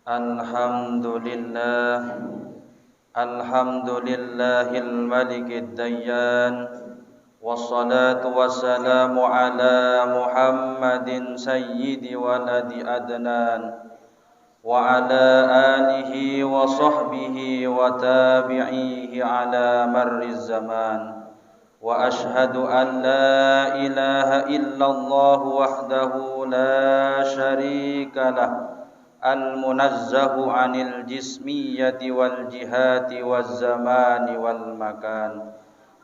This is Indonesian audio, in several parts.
Alhamdulillah, alhamdulillahil malikid dayyan, wassalatu wassalamu ala Muhammadin sayyidi waladi adnan, wa ala alihi wa sahbihi wa tabi'ihi ala marriz zaman. Wa ashhadu an la ilaha illallah wahdahu la syarika lah, al-munazzahu 'anil jismiyyati wal jihati waz zamani wal makan.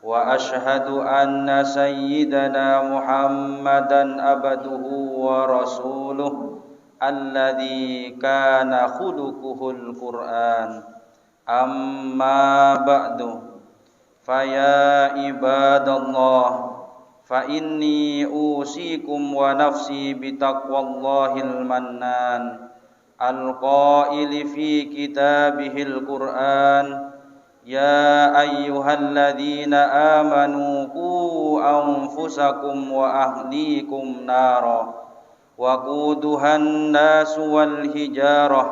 Wa ashhadu anna sayyidana Muhammadan abduhu wa rasuluh alladzi kana khuluquhul Qur'an. Amma ba'du, faya ibadallah, fa inni usikum wa nafsi bitaqwallahil mannan القائل في كتابه القرآن يا أيها الذين آمنوا قوا أنفسكم وأهليكم نارا وقودها الناس والحجارة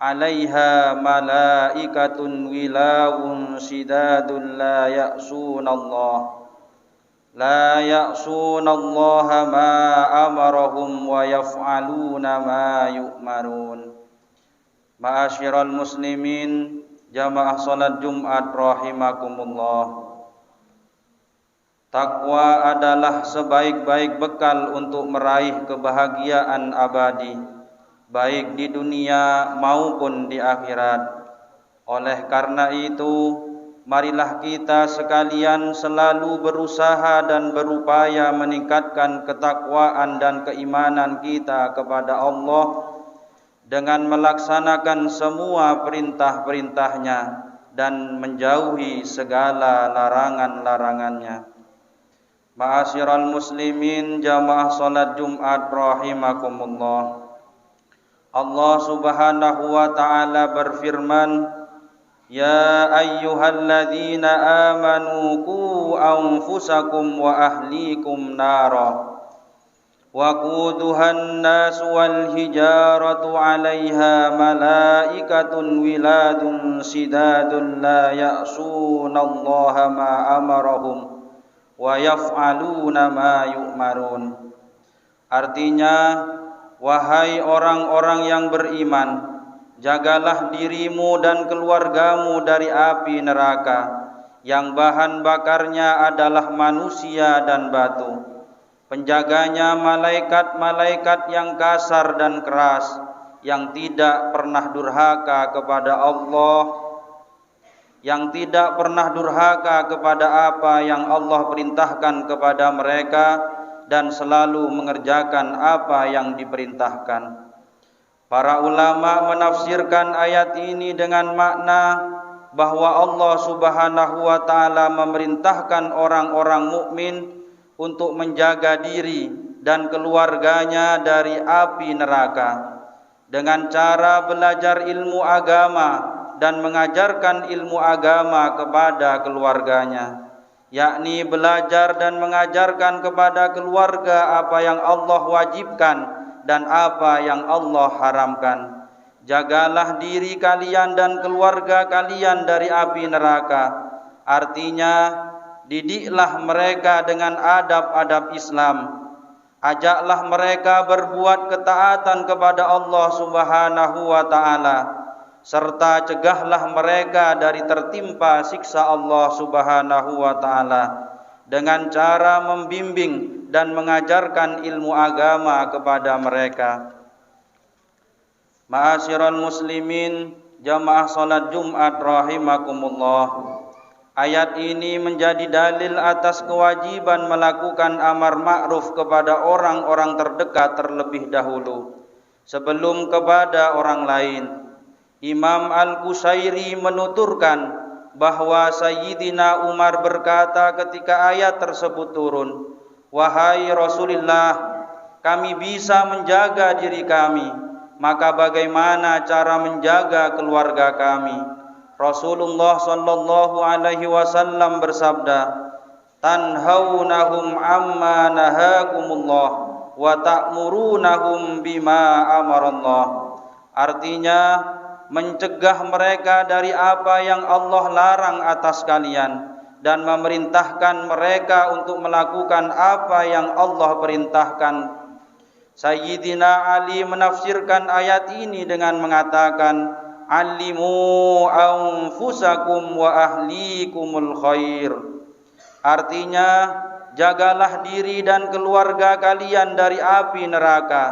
عليها ملائكة غلاظ شداد لا يعصون الله ما أمرهم ويفعلون ما يؤمرون. Ma'asyiral muslimin, jamaah salat Jumat rahimakumullah. Takwa adalah sebaik-baik bekal untuk meraih kebahagiaan abadi, baik di dunia maupun di akhirat. Oleh karena itu, marilah kita sekalian selalu berusaha dan berupaya meningkatkan ketakwaan dan keimanan kita kepada Allah dengan melaksanakan semua perintah-perintahnya dan menjauhi segala larangan-larangannya. Ma'asyiral muslimin, jamaah salat Jumat rahimakumullah. Allah Subhanahu wa ta'ala berfirman, Ya ayyuhalladzina amanu qu anfusakum wa ahlikum nara wa quduhan nas wal hijaratu 'alaiha malaikatun wiladun shidadun la ya'sunallaha ma amarahum wa yaf'aluna ma yu'marun. Artinya, wahai orang-orang yang beriman, jagalah dirimu dan keluargamu dari api neraka yang bahan bakarnya adalah manusia dan batu. Penjaganya malaikat-malaikat yang kasar dan keras, yang tidak pernah durhaka kepada Allah, yang tidak pernah durhaka kepada apa yang Allah perintahkan kepada mereka dan selalu mengerjakan apa yang diperintahkan. Para ulama menafsirkan ayat ini dengan makna bahwa Allah Subhanahu wa ta'ala memerintahkan orang-orang mukmin untuk menjaga diri dan keluarganya dari api neraka dengan cara belajar ilmu agama dan mengajarkan ilmu agama kepada keluarganya, yakni belajar dan mengajarkan kepada keluarga apa yang Allah wajibkan dan apa yang Allah haramkan. Jagalah diri kalian dan keluarga kalian dari api neraka. Artinya, didiklah mereka dengan adab-adab Islam. Ajaklah mereka berbuat ketaatan kepada Allah Subhanahu wa ta'ala, serta cegahlah mereka dari tertimpa siksa Allah Subhanahu wa ta'ala dengan cara membimbing dan mengajarkan ilmu agama kepada mereka. Ma'asyiral muslimin, jamaah salat Jumat rahimakumullah. Ayat ini menjadi dalil atas kewajiban melakukan amar ma'ruf kepada orang-orang terdekat terlebih dahulu sebelum kepada orang lain. Imam Al-Qusairi menuturkan bahwa Sayyidina Umar berkata ketika ayat tersebut turun, Wahai Rasulullah, kami bisa menjaga diri kami, maka bagaimana cara menjaga keluarga kami? Rasulullah sallallahu alaihi wasallam bersabda, tanhaunahum amma nahakumullah wa ta'murunahum bima amarallah. Artinya mencegah mereka dari apa yang Allah larang atas kalian dan memerintahkan mereka untuk melakukan apa yang Allah perintahkan. Sayyidina Ali menafsirkan ayat ini dengan mengatakan, "Allimu anfusakum wa ahlikumul khair." Artinya, jagalah diri dan keluarga kalian dari api neraka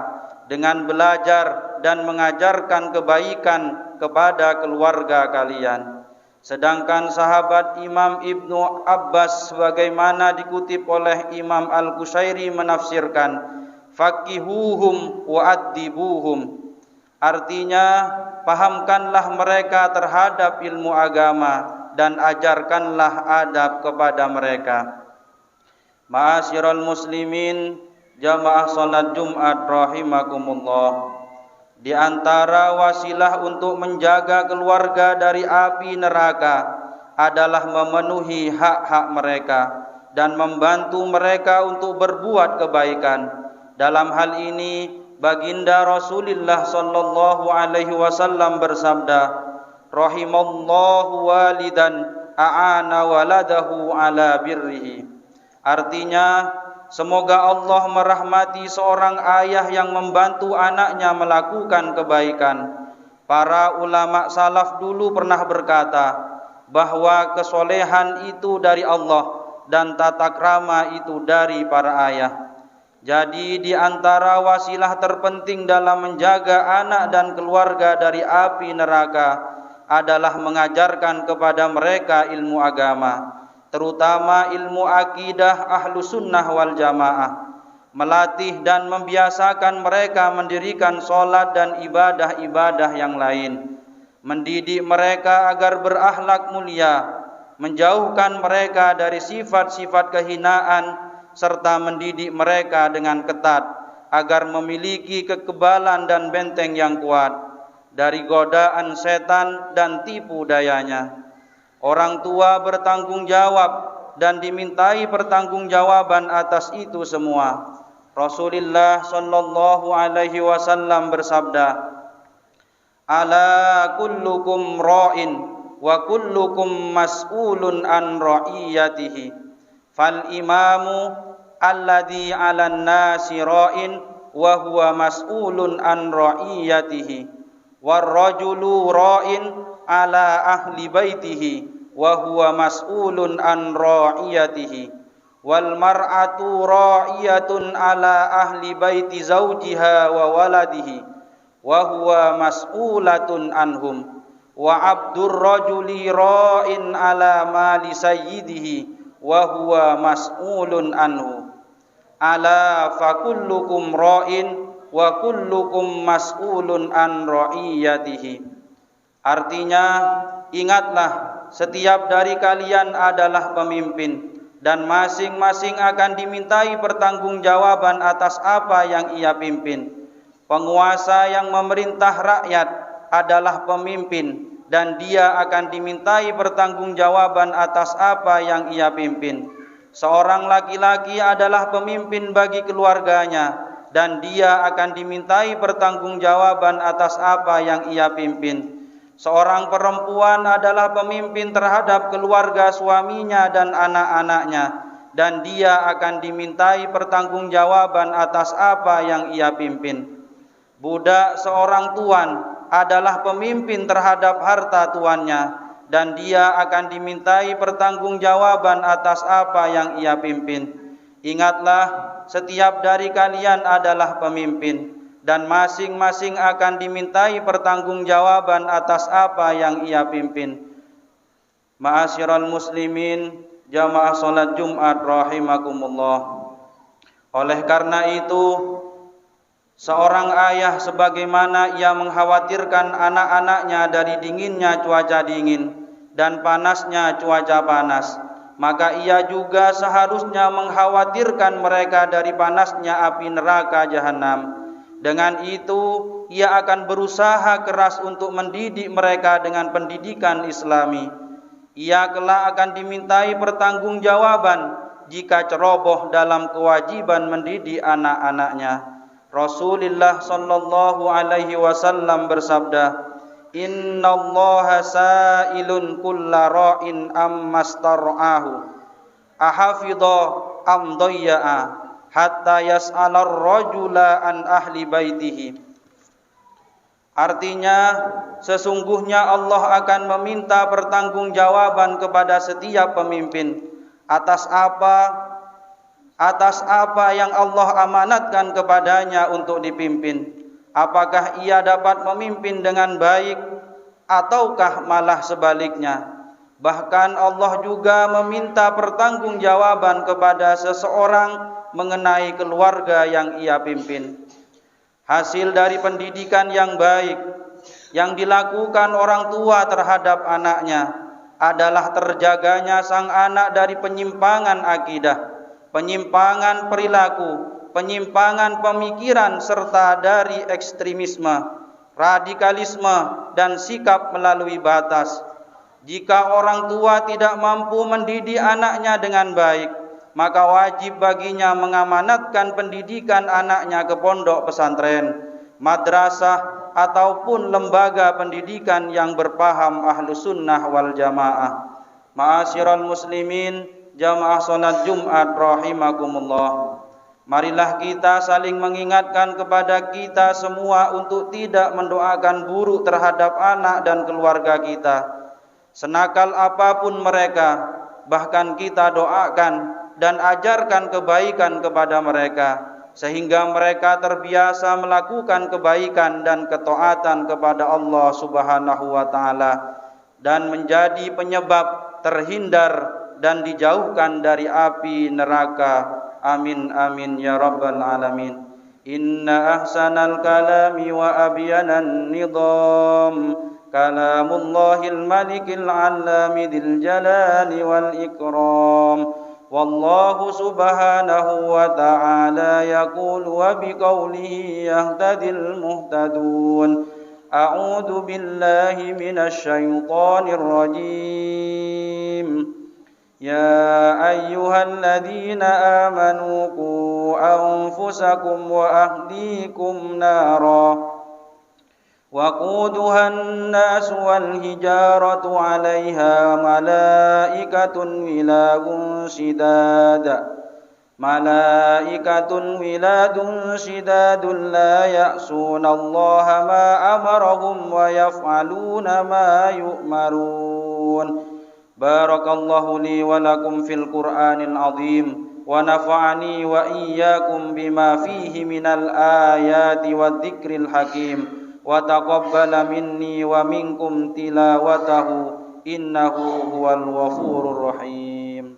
dengan belajar dan mengajarkan kebaikan kepada keluarga kalian. Sedangkan sahabat Imam Ibnu Abbas sebagaimana dikutip oleh Imam Al-Qushairi menafsirkan, faqihuhum wa addibuhum. Artinya, pahamkanlah mereka terhadap ilmu agama dan ajarkanlah adab kepada mereka. Ma'asyiral muslimin, jamaah salat Jumat rahimakumullah. Di antara wasilah untuk menjaga keluarga dari api neraka adalah memenuhi hak-hak mereka dan membantu mereka untuk berbuat kebaikan. Dalam hal ini, baginda Rasulullah sallallahu alaihi wasallam bersabda, "Rahimallahu walidan a'ana waladahu ala birrihi." Artinya, semoga Allah merahmati seorang ayah yang membantu anaknya melakukan kebaikan. Para ulama salaf dulu pernah berkata bahwa kesolehan itu dari Allah dan tata krama itu dari para ayah. Jadi di antara wasilah terpenting dalam menjaga anak dan keluarga dari api neraka adalah mengajarkan kepada mereka ilmu agama, terutama ilmu akidah ahlu sunnah wal jamaah, melatih dan membiasakan mereka mendirikan sholat dan ibadah-ibadah yang lain, mendidik mereka agar berakhlak mulia, menjauhkan mereka dari sifat-sifat kehinaan, serta mendidik mereka dengan ketat agar memiliki kekebalan dan benteng yang kuat dari godaan setan dan tipu dayanya. Orang tua bertanggung jawab dan dimintai pertanggungjawaban atas itu semua. Rasulullah sallallahu alaihi wasallam bersabda, "Ala kullukum ra'in wa kullukum mas'ulun an ra'iyatihi. Fal imamu alladhi 'alan nasi ra'in wa huwa mas'ulun an ra'iyatihi. War rajulu ra'in ala ahli baitihi wa huwa mas'ulun an ra'iyatihi. Wal mar'atu ra'iyatun ala ahli baiti zawjiha wa waladihi wa huwa mas'ulatun anhum. Wa abdur rajuli ra'in ala mali sayyidihi wa huwa mas'ulun anhu. Ala fakullukum ra'in wa kullukum mas'ulun an ra'iyatihi." Artinya, ingatlah, setiap dari kalian adalah pemimpin dan masing-masing akan dimintai pertanggungjawaban atas apa yang ia pimpin. Penguasa yang memerintah rakyat adalah pemimpin dan dia akan dimintai pertanggungjawaban atas apa yang ia pimpin. Seorang laki-laki adalah pemimpin bagi keluarganya dan dia akan dimintai pertanggungjawaban atas apa yang ia pimpin. Seorang perempuan adalah pemimpin terhadap keluarga suaminya dan anak-anaknya dan dia akan dimintai pertanggungjawaban atas apa yang ia pimpin. Budak seorang tuan adalah pemimpin terhadap harta tuannya dan dia akan dimintai pertanggungjawaban atas apa yang ia pimpin. Ingatlah, setiap dari kalian adalah pemimpin dan masing-masing akan dimintai pertanggungjawaban atas apa yang ia pimpin. Ma'asyiral muslimin, jamaah salat Jumat rahimakumullah. Oleh karena itu, seorang ayah sebagaimana ia mengkhawatirkan anak-anaknya dari dinginnya cuaca dingin dan panasnya cuaca panas, maka ia juga seharusnya mengkhawatirkan mereka dari panasnya api neraka jahanam. Dengan itu, ia akan berusaha keras untuk mendidik mereka dengan pendidikan Islami. Ia kelak akan dimintai pertanggungjawaban jika ceroboh dalam kewajiban mendidik anak-anaknya. Rasulullah sallallahu alaihi wasallam bersabda, "Innallaha sa'ilun kulla ra'in ammastar'ahu ahafidha am dayya'a hatta yas'alar rajula an ahli baitihi." Artinya, sesungguhnya Allah akan meminta pertanggungjawaban kepada setiap pemimpin atas apa yang Allah amanatkan kepadanya untuk dipimpin. Apakah ia dapat memimpin dengan baik ataukah malah sebaliknya. Bahkan Allah juga meminta pertanggungjawaban kepada seseorang mengenai keluarga yang ia pimpin. Hasil dari pendidikan yang baik yang dilakukan orang tua terhadap anaknya adalah terjaganya sang anak dari penyimpangan akidah, penyimpangan perilaku, penyimpangan pemikiran, serta dari ekstremisme, radikalisme, dan sikap melalui batas. Jika orang tua tidak mampu mendidik anaknya dengan baik, maka wajib baginya mengamanatkan pendidikan anaknya ke pondok pesantren, madrasah, ataupun lembaga pendidikan yang berpaham ahlu sunnah wal jamaah. Ma'asyiral muslimin, jamaah salat Jumat rahimakumullah. Marilah kita saling mengingatkan kepada kita semua untuk tidak mendoakan buruk terhadap anak dan keluarga kita. Senakal apapun mereka, bahkan kita doakan dan ajarkan kebaikan kepada mereka, sehingga mereka terbiasa melakukan kebaikan dan ketaatan kepada Allah Subhanahu wa Ta'ala, dan menjadi penyebab terhindar dan dijauhkan dari api neraka. Amin amin ya rabbal alamin. Inna ahsanal kalami wa abyanan nidam kalamullahil malikil alami dil jalali wal ikram. Wallahu subhanahu wa ta'ala yaqul wa biqaulihi yahtadil muhtadun. A'udzu billahi minasy syaithanir rajim. Ya ayyuhalladzina amanu qu anfusakum wa ahlikum nara وقودها الناس والحجارة عليها ملائكة ولاد شداد لا يعصون الله ما أمرهم ويفعلون ما يؤمرون. بارك الله لي ولكم في القرآن العظيم ونفعني وإياكم بما فيه من الآيات والذكر الحكيم وتقبل مني ومنكم تلاوته إنه هو الغفور الرحيم.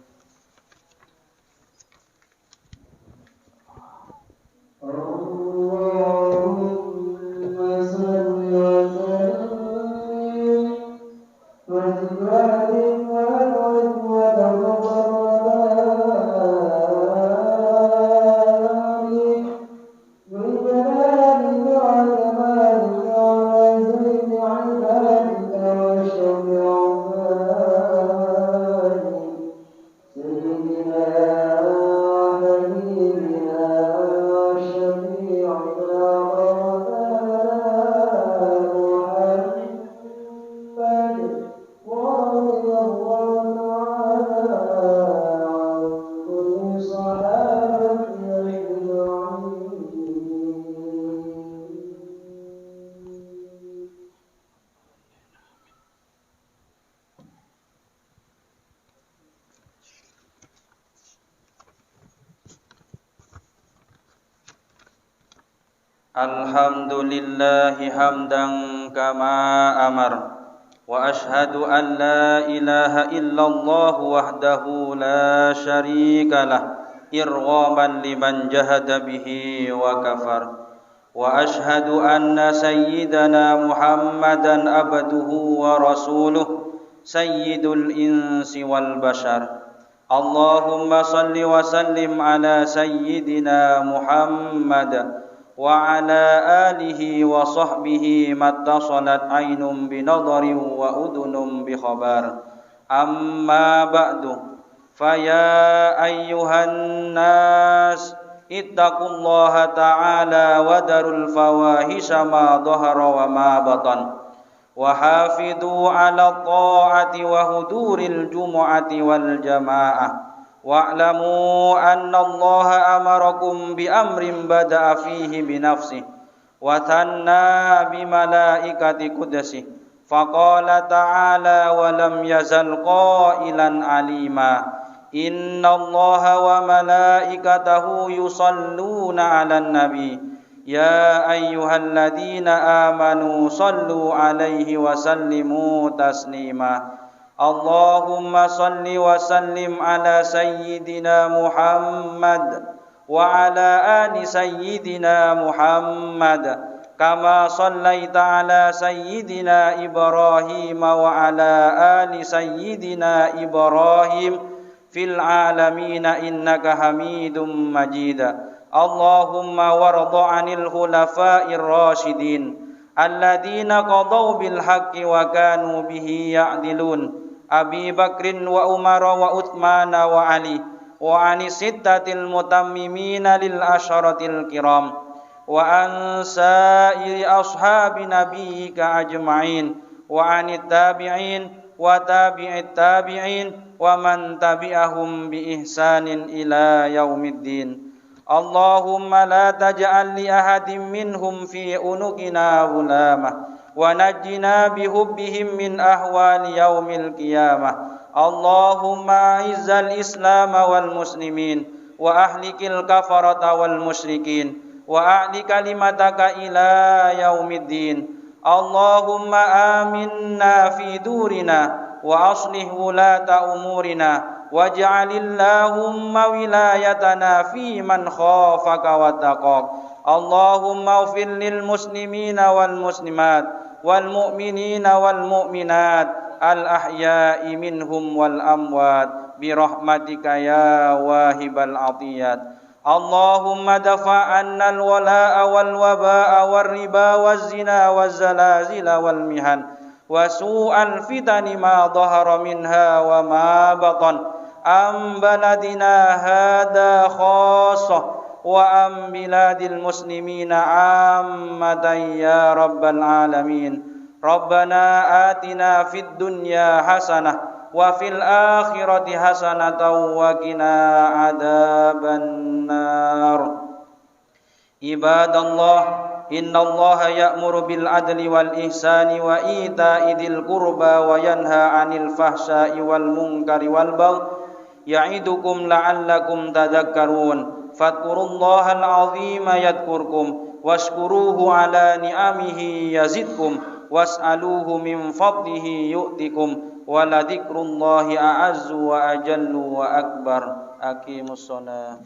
Alhamdulillahi hamdan kama amar wa ashhadu an la ilaha illallah wahdahu la syarikalah irghaman liman jahada bihi wa kafar wa ashhadu anna sayyidana Muhammadan abduhu wa rasuluh sayyidul insi wal bashar. Allahumma salli wa sallim ala sayyidina Muhammad wa ala alihi wa sahbihi mattasalat aynum binadharin wa udunum bi khabar. Amma ba'du, faya ayyuhan nas ittaqullaha ta'ala wa darul fawahisha ma dhahara wa ma batan wa hafidhu 'ala ta'ati wa huduril jumu'ati wal jamaa'ah wa'lamu anna Allaha amarakum bi amrin bada'a fihi bi nafsihi wa thanna bi malaikati qudsi faqala ta'ala wa lam yazal qailan alima inna Allaha wa malaikatahu yusalluna 'alan nabi ya ayyuhalladzina amanu sallu 'alaihi wa sallimu taslima Allahumma salli wa sallim 'ala sayyidina Muhammad wa 'ala ali sayyidina Muhammad kama sallaita 'ala sayyidina Ibrahim wa 'ala ali sayyidina Ibrahim fil alamina innaka hamidum majid Allahumma warda 'anil khulafa'ir rasyidin alladziina qadaw bil haqqi wa kanu bihi ya'dilun Abi Bakrin wa Umar wa Utsman wa Ali wa 'anis sittatil mutammimina lil asyaratil kiram wa an sa'iri ashabi nabiyyika ajma'in wa 'anit tabi'in wa tabi'it tabi'in wa man tabi'ahum bi ihsanin ila yaumiddin Allahumma la taj'al li ahadin minhum fi unuqina ghulamah wa najjina bi hubbihim min ahwali yaumil qiyamah Allahumma izzal islam wal muslimin wa ahlikil kafarata wal musyrikin wa a'li kalimataka ila yaumiddin Allahumma aminna fi durina wa aslih wulata umurina waj'alillahumma wilayatana fi man khafaka wa taqak Allahumma ighfir lil muslimina wal muslimat wal mu'minina wal mu'minat al ahya'i minhum wal amwat bi rahmatika ya wahibal atiyat Allahumma dafa' 'anna al-wala'a wal waba'a war riba waz zina waz zalazila wal mihan wa su'al fitani ma dhahara minha wa ma batan am baladina hada khassah wa am biladil muslimina ammatan ya rabbal alamin Rabbana atina fid dunya hasanah wa fil akhirati hasanatan wa qina adzaban nar Ibadallah innallaha ya'muru bil adli wal ihsani wa ita'i dzil qurba wa yanha 'anil fahsya'i wal munkari wal baghi ya'idukum la'allakum tadhakkarun fadhkurullahal 'azima yadhkurkum washkuruhu 'ala ni'amihi yazidkum was'aluhu min fadlihi yu'tikum Waladikrullahi a'azzu wa ajallu wa akbar Aqimus shalah